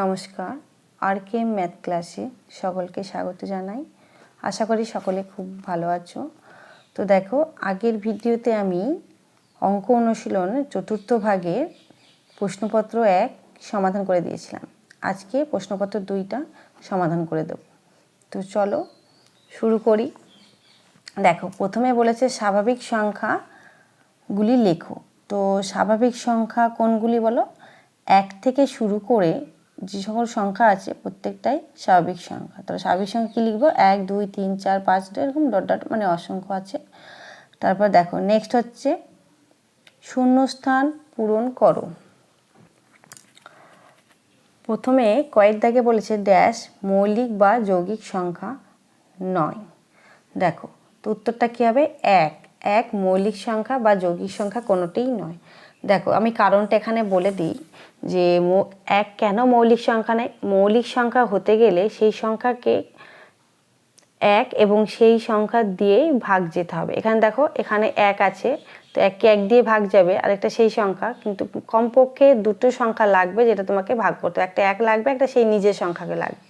নমস্কার, আর কে ম্যাথ ক্লাসে সকলকে স্বাগত জানাই। আশা করি সকলে খুব ভালো আছো। তো দেখো, আগের ভিডিওতে আমি অঙ্ক অনুশীলন চতুর্থ ভাগের প্রশ্নপত্র 1 সমাধান করে দিয়েছিলাম। আজকে প্রশ্নপত্র 2টা সমাধান করে দেব। তো চলো শুরু করি। দেখো, প্রথমে বলেছে স্বাভাবিক সংখ্যাগুলি লেখো। তো স্বাভাবিক সংখ্যা কোনগুলি বলো? 1 থেকে শুরু করে যে সকল সংখ্যা আছে প্রত্যেকটাই স্বাভাবিক সংখ্যা। তাহলে স্বাভাবিক সংখ্যা কী লিখবো? 1 2 3 4 5 এরকম ডট ডট মানে অসংখ্য আছে। তারপর দেখো নেক্সট হচ্ছে শূন্যস্থান পূরণ করো। প্রথমে কয়েক দাগে বলেছে ড্যাশ মৌলিক বা যৌগিক সংখ্যা নয়। দেখো তো উত্তরটা কী হবে? 1 মৌলিক সংখ্যা বা যৌগিক সংখ্যা কোনোটিই নয়। দেখো আমি কারণটা এখানে বলে দিই যে 1 কেন মৌলিক সংখ্যা নেয়। মৌলিক সংখ্যা হতে গেলে সেই সংখ্যাকে 1 এবং সেই সংখ্যা দিয়েই ভাগ যেতে হবে। এখানে দেখো এখানে 1 আছে, তো 1কে 1 দিয়ে ভাগ যাবে, আরেকটা সেই সংখ্যা, কিন্তু কমপক্ষে দুটো সংখ্যা লাগবে যেটা তোমাকে ভাগ করতে হবে। একটা 1 লাগবে, একটা সেই নিজের সংখ্যাকে লাগবে,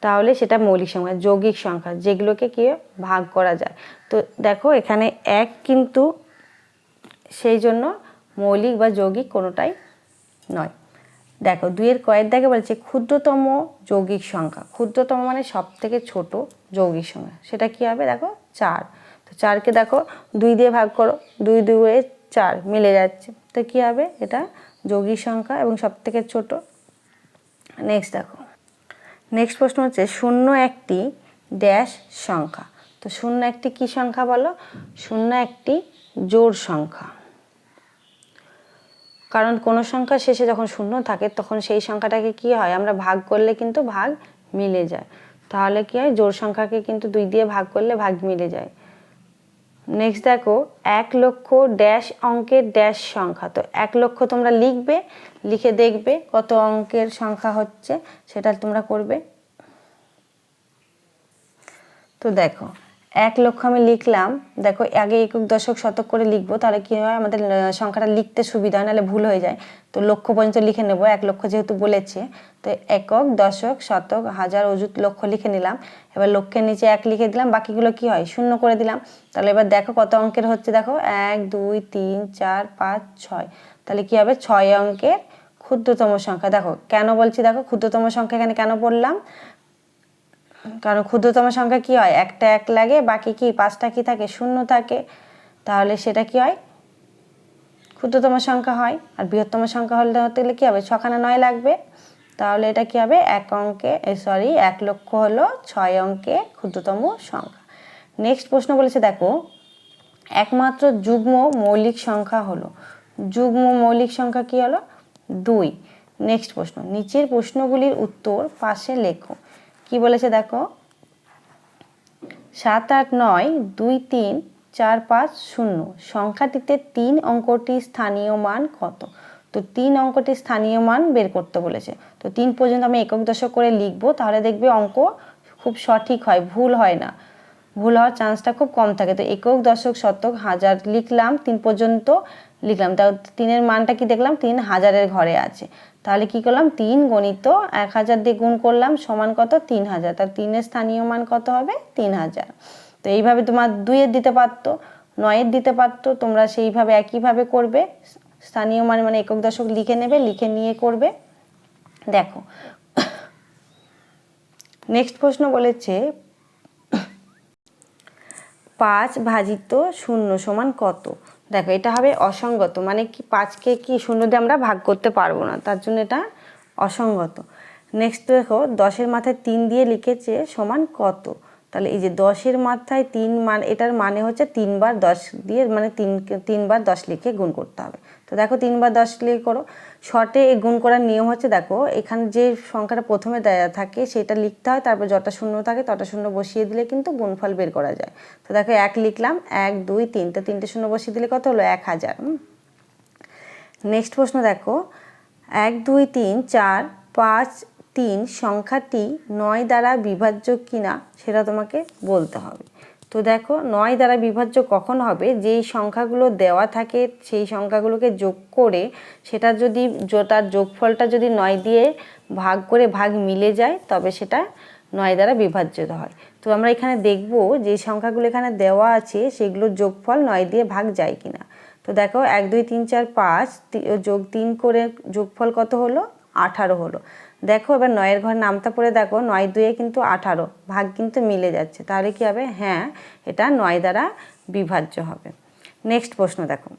তাহলে সেটা মৌলিক সংখ্যা। যৌগিক সংখ্যা যেগুলোকে কি ভাগ করা যায়। তো দেখো এখানে 1 কিন্তু সেই জন্য মৌলিক বা যৌগিক কোনোটাই নয়। দেখো 2 কয়েক দাগে বলছে ক্ষুদ্রতম যৌগিক সংখ্যা। ক্ষুদ্রতম মানে সব থেকে ছোট যৌগিক সংখ্যা, সেটা কি হবে? দেখো 4। তো 4কে দেখো 2 দিয়ে ভাগ করো, 2 2 4 মিলে যাচ্ছে, তো কী হবে? এটা যৌগিক সংখ্যা এবং সব থেকে ছোট। নেক্সট দেখো, নেক্সট প্রশ্ন হচ্ছে শূন্য একটি ড্যাশ সংখ্যা। তো শূন্য একটি কী সংখ্যা বলো? শূন্য একটি জোড় সংখ্যা। কারণ কোনো সংখ্যার শেষে যখন শূন্য থাকে তখন সেই সংখ্যাটাকে কি হয়, আমরা ভাগ করলে কিন্তু ভাগ মিলে যায়। তাহলে কি হয়? জোড় সংখ্যাকে কিন্তু 2 দিয়ে ভাগ করলে ভাগ মিলে যায়। নেক্সট দেখো 1 লক্ষ ড্যাশ অঙ্কের ড্যাশ সংখ্যা। তো 1 লক্ষ তোমরা লিখবে, লিখে দেখবে কত অঙ্কের সংখ্যা হচ্ছে, সেটা তোমরা করবে। তো দেখো 1 লক্ষ আমি লিখলাম। দেখো আগে একক দশক শতক করে লিখবো, তাহলে কি হয় আমাদের সংখ্যাটা লিখতে সুবিধা হয়, নাহলে ভুল হয়ে যায়। তো লক্ষ পর্যন্ত লিখে নেবো, 1 লক্ষ যেহেতু বলেছে। তো একক দশক শতক হাজার অযুত লক্ষ লিখে নিলাম। এবার লক্ষের নিচে 1 লিখে দিলাম, বাকিগুলো কি হয়? শূন্য করে দিলাম। তাহলে এবার দেখো কত অঙ্কের হচ্ছে। দেখো 1 2 3 4 5 6, তাহলে কি হবে? 6 অঙ্কের ক্ষুদ্রতম সংখ্যা। দেখো কেন বলছি, দেখো ক্ষুদ্রতম সংখ্যা এখানে কেন বললাম, কারণ ক্ষুদ্রতম সংখ্যা কি হয়? একটা 1 লাগে, বাকি কি 5টা কি থাকে? শূন্য থাকে। তাহলে সেটা কি হয়? ক্ষুদ্রতম সংখ্যা হয়। আর বৃহত্তম সংখ্যা হতে গেলে কি হবে? 6খানা 9 লাগবে। তাহলে এটা কি হবে? 1 লক্ষ হলো 6 অঙ্কে ক্ষুদ্রতম সংখ্যা। নেক্সট প্রশ্ন বলেছে দেখো একমাত্র যুগ্ম মৌলিক সংখ্যা হলো। যুগ্ম মৌলিক সংখ্যা কি হলো? 2। নেক্সট প্রশ্ন, নিচের প্রশ্নগুলির উত্তর পাশে লেখো। কি বলেছে দেখো 7 8 9 2 3 4 5 0 সংখ্যাটিতে 3 অঙ্কটির স্থানীয় মান কত? তো 3 অঙ্কটির স্থানীয় মান বের করতে বলেছে। তো 3 পর্যন্ত আমি একক দশক করে লিখবো, তাহলে দেখবে অঙ্ক খুব সঠিক হয়, ভুল হয় না, ভুল হওয়ার চান্সটা খুব কম থাকে। তো একক দশক শতক হাজার লিখলাম, 3 পর্যন্ত লিখলাম। তাও 3-এর মানটা কি দেখলাম? 3 হাজারের ঘরে আছে। তাহলে কি করলাম? 3 গণিত 1000 দিয়ে গুণ করলাম, সমান কত? 3000। তার 3-এর স্থানীয় মান কত হবে? 3000। তো এইভাবে তোমার 2-এর দিতে পারতো, 9-এর দিতে পারতো, তোমরা সেইভাবে একইভাবে করবে। স্থানীয় মান মানে একক দশক লিখে নেবে, লিখে নিয়ে করবে। দেখো নেক্সট প্রশ্ন বলেছে 5 ভাজিত 0 সমান কত? দেখো এটা হবে অসঙ্গত, মানে কি 5কে কি 0 দিয়ে আমরা ভাগ করতে পারবো না, তার জন্য এটা অসঙ্গত। নেক্সট দেখো 10-এর মাথায় 3 দিয়ে লিখেছে সমান কত? তাহলে এই যে 10-এর মাথায় 3 মান, এটার মানে হচ্ছে 3 বার 10 দিয়ে, মানে 3 বার 10 লিখে গুণ করতে হবে। তো দেখো 3 বার 10 লিখে করো। শর্টে গুণ করার নিয়ম হচ্ছে, দেখো এখানে যে সংখ্যাটা প্রথমে দেয়া থাকে সেটা লিখতে হয়, তারপর যটা শূন্য থাকে তটা শূন্য বসিয়ে দিলে কিন্তু গুণফল বের করা যায়। তো দেখো 1 লিখলাম, 1 2 3, তো 3টে শূন্য বসিয়ে দিলে কত হলো? 1000। নেক্সট প্রশ্ন দেখো 1 2 3 4 5 3 সংখ্যাটি 9 দ্বারা বিভাজ্য কিনা সেটা তোমাকে বলতে হবে। তো দেখো 9 দ্বারা বিভাজ্য কখন হবে, যেই সংখ্যাগুলো দেওয়া থাকে সেই সংখ্যাগুলোকে যোগ করে সেটা যদি তার যোগফলটা যদি 9 দিয়ে ভাগ করে ভাগ মিলে যায় তবে সেটা 9 দ্বারা বিভাজ্য হয়। তো আমরা এখানে দেখব যে সংখ্যাগুলো এখানে দেওয়া আছে সেগুলোর যোগফল 9 দিয়ে ভাগ যায় কিনা। তো দেখো 1 2 3 4 5 যোগ 3 করে যোগফল কত হলো, 18 হলো। দেখো এবার 9 ঘর নামতা পড়ে দেখো 9 2 কিন্তু 18, ভাগ কিন্তু মিলে যাচ্ছে, তাহলে কি হবে, হ্যাঁ এটা 9 দ্বারা বিভাজ্য হবে। নেক্সট প্রশ্ন দেখো,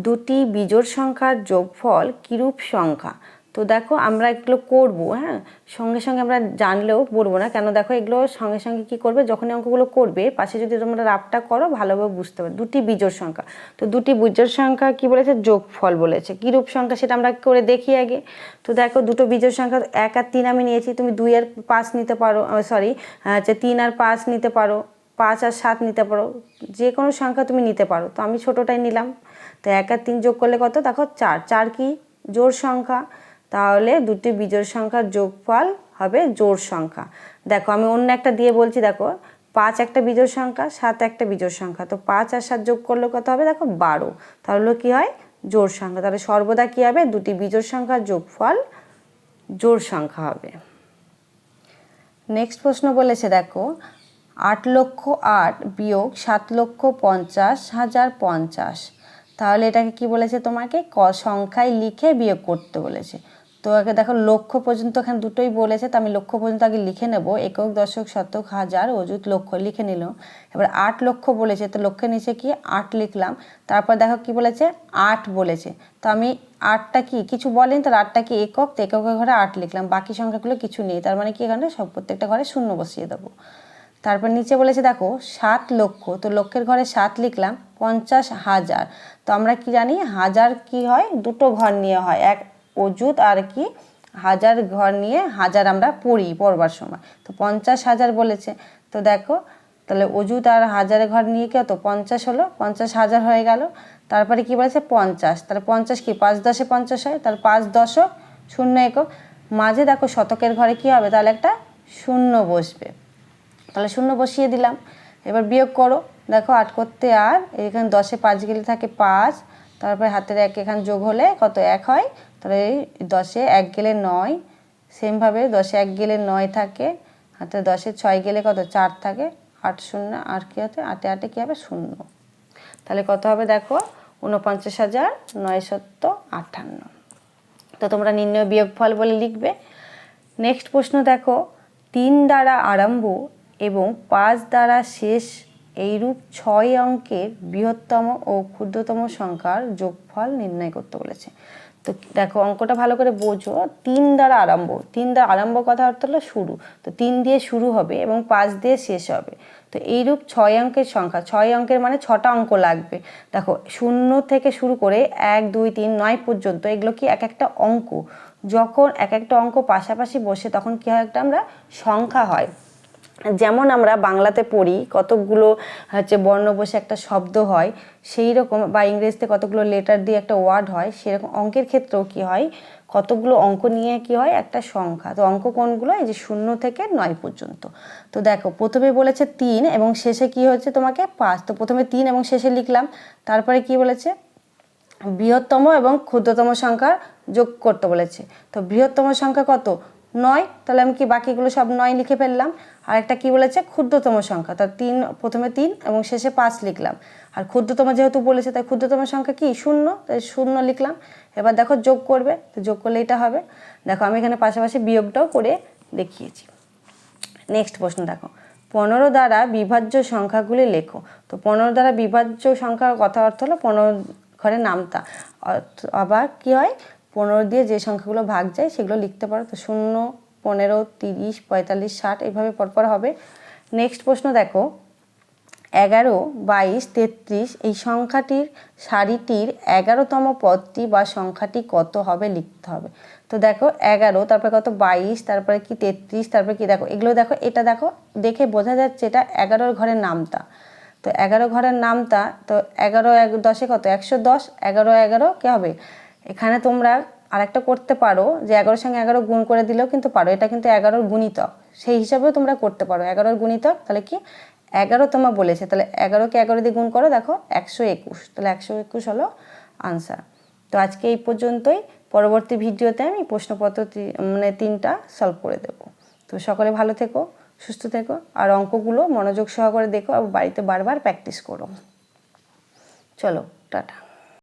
দুটি বিজোড় সংখ্যার যোগফল কিরূপ সংখ্যা। তো দেখো আমরা এগুলো করবো, হ্যাঁ সঙ্গে সঙ্গে আমরা জানলেও পড়বো না, কেন দেখো এগুলো সঙ্গে সঙ্গে কি করবে, যখনই অঙ্কগুলো করবে পাশে যদি তোমরা রাফটা করো ভালোভাবে বুঝতে পারবে। দুটি বিজোড় সংখ্যা, তো দুটি বিজোড় সংখ্যা কি বলেছে, যোগফল বলেছে। কিরূপ সংখ্যা সেটা আমরা করে দেখি আগে। তো দেখো দুটো বিজোড় সংখ্যা 1 আর 3 আমি নিয়েছি, তুমি 2 আর 5 নিতে পারো, সরি 3 আর 5 নিতে পারো, 5 আর 7 নিতে পারো, যে কোনো সংখ্যা তুমি নিতে পারো। তো আমি ছোটোটাই নিলাম। তো 1 আর 3 যোগ করলে কত, দেখো 4, 4 কি জোড় সংখ্যা, তাহলে দুটি বিজোড় সংখ্যার যোগফল হবে জোড় সংখ্যা। দেখো আমি অন্য একটা দিয়ে বলছি, দেখো 5 একটা বিজোড় সংখ্যা, 7 একটা বিজোড় সংখ্যা, তো 5 আর 7 যোগ করলে কত হবে, দেখো 12, তাহলে কি হয় জোড় সংখ্যা। তাহলে সর্বদা কি হবে, দুটি বিজোড় সংখ্যার যোগফল জোড় সংখ্যা হবে। নেক্সট প্রশ্ন বলেছে দেখো 8,08,000 বিয়োগ 7,50,050, তাহলে এটাকে কি বলেছে, তোমাকে সংখ্যায় লিখে বিয়োগ করতে বলেছে। তো আগে দেখো লক্ষ পর্যন্ত এখানে দুটোই বলেছে, তো আমি লক্ষ পর্যন্ত আগে লিখে নেব, একক দশক শতক হাজার অযুত লক্ষ লিখে নিল। এবার 8 লক্ষ বলেছে, তো লক্ষের নিচে কি 8 লিখলাম। তারপর দেখো কি বলেছে 8 বলেছে, তো আমি 8টা কি কিছু বলেন, তার 8টা কি একক, তো এককের ঘরে 8 লিখলাম, বাকি সংখ্যাগুলো কিছু নেই, তার মানে কি এখানে সব প্রত্যেকটা ঘরে শূন্য বসিয়ে দেবো। তারপর নিচে বলেছে দেখো 7 লক্ষ, তো লক্ষের ঘরে 7 লিখলাম, 50,000, তো আমরা কি জানি হাজার কি হয়, দুটো ঘর নিয়ে হয়, এক অযুত আর কি হাজার ঘর নিয়ে হাজার আমরা পড়বার সময়, তো 50,000 বলেছে। তো দেখো তাহলে অযুত আর হাজারের ঘর নিয়ে কত 50 হলো, 50,000 হয়ে গেল। তারপরে কি বলেছে 50, তাহলে 50 কি 5 10 50 হয়, তাহলে 5 দশক শূন্য একক, মাঝে দেখো শতকের ঘরে কি হবে, তাহলে একটা শূন্য বসবে, তাহলে শূন্য বসিয়ে দিলাম। এবার বিয়োগ করো, দেখো 8 করতে আর এখানে 10-এ 5 গেলে থাকে 5, তারপরে হাতের 1 এখানে যোগ হলে কত 1 হয়, তাহলে 10-এ 1 গেলে 9, সেমভাবে 10-এ 1 গেলে 9 থাকে, হাতে 10-এ 6 গেলে কত 4 থাকে, 8 শূন্য আর কি হতে 8-এ 8-এ কী হবে শূন্য, তাহলে কত হবে দেখো 49,958। তো তোমরা নির্ণয় বিয়োগফল বলে লিখবে। নেক্সট প্রশ্ন দেখো 3 দ্বারা আরম্ভ এবং 5 দ্বারা শেষ এইরূপ 6 অঙ্কের বৃহত্তম ও ক্ষুদ্রতম সংখ্যার যোগফল নির্ণয় করতে বলেছে। তো দেখো অঙ্কটা ভালো করে বোঝো, 3 দ্বারা আরম্ভ, 3 দ্বারা আরম্ভ কথা অর্থ হলো শুরু, তো 3 দিয়ে শুরু হবে এবং 5 দিয়ে শেষ হবে। তো এইরূপ 6 অঙ্কের সংখ্যা, 6 অঙ্কের মানে 6টা অঙ্ক লাগবে। দেখো 0 থেকে শুরু করে 1 2 3 9 পর্যন্ত এগুলো কি এক একটা অঙ্ক, যখন এক একটা অঙ্ক পাশাপাশি বসে তখন কি হয়, একটা আমরা সংখ্যা হয়। যেমন আমরা বাংলাতে পড়ি কতকগুলো বর্ণ বসে একটা শব্দ হয়, সেই রকম, বা ইংরেজিতে কতগুলো লেটার দিয়ে একটা ওয়ার্ড হয়, সেরকম অঙ্কের ক্ষেত্রেও কি হয়, কতগুলো অঙ্ক নিয়ে কি হয় একটা সংখ্যা। তো অঙ্ক কোনগুলো, এই যে 0 থেকে 9 পর্যন্ত। তো দেখো প্রথমে বলেছে 3 এবং শেষে কি হচ্ছে তোমাকে 5, তো প্রথমে 3 এবং শেষে লিখলাম। তারপরে কি বলেছে বৃহত্তম এবং ক্ষুদ্রতম সংখ্যা যোগ করতে বলেছে। তো বৃহত্তম সংখ্যা কত 9, তাহলে আমি কি বাকিগুলো সব 9 লিখে ফেললাম। আর একটা কি বলেছে ক্ষুদ্রতম সংখ্যা, তার 3, প্রথমে 3 এবং শেষে 5 লিখলাম। আর ক্ষুদ্রতম যেহেতু বলেছে তাই ক্ষুদ্রতম সংখ্যা কি 0, তাই 0 লিখলাম। এবার দেখো যোগ করবে, তো যোগ করলে এটা হবে। দেখো আমি এখানে পাশাপাশি বিয়োগটাও করে দেখিয়েছি। নেক্সট প্রশ্ন দেখো 15 দ্বারা বিভাজ্য সংখ্যাগুলি লেখো। তো 15 দ্বারা বিভাজ্য সংখ্যার কথা অর্থ হলো 15 ঘরে নামতা, আবার কি হয় 15 দিয়ে যে সংখ্যাগুলো ভাগ যায় সেগুলো লিখতে পারো। তো 0 15 30 45 60 এইভাবে পরপর হবে। নেক্সট প্রশ্ন দেখো 11 22 33 এই সংখ্যাটির সারিটির 11তম পদটি বা সংখ্যাটি কত হবে লিখতে হবে। তো দেখো 11, তারপরে কত 22, তারপরে কি 33, তারপরে কি দেখো এগুলো দেখো, এটা দেখো দেখে বোঝা যাচ্ছে এটা 11 ঘরের নামতা। তো 11 ঘরের নামতা, তো 11 10-এ কত 110, 11 11 কি হবে, এখানে তোমরা আরেকটা করতে পারো যে 11 সঙ্গে 11 গুণ করে দিলেও কিন্তু পারো, এটা কিন্তু 11 গুণিতক, সেই হিসাবেও তোমরা করতে পারো 11 গুণিতক, তাহলে কি 11তম বলেছে, তাহলে 11কে 11 দিয়ে গুণ করো, দেখো 121, তাহলে 121 হলো আনসার। তো আজকে এই পর্যন্তই। পরবর্তী ভিডিওতে আমি প্রশ্নপত্র মানে 3টা সলভ করে দেব। তো সকলে ভালো থেকো, সুস্থ থেকো, আর অঙ্কগুলো মনোযোগ সহকারে দেখো আর বাড়িতে বারবার প্র্যাকটিস করো। চলো টাটা।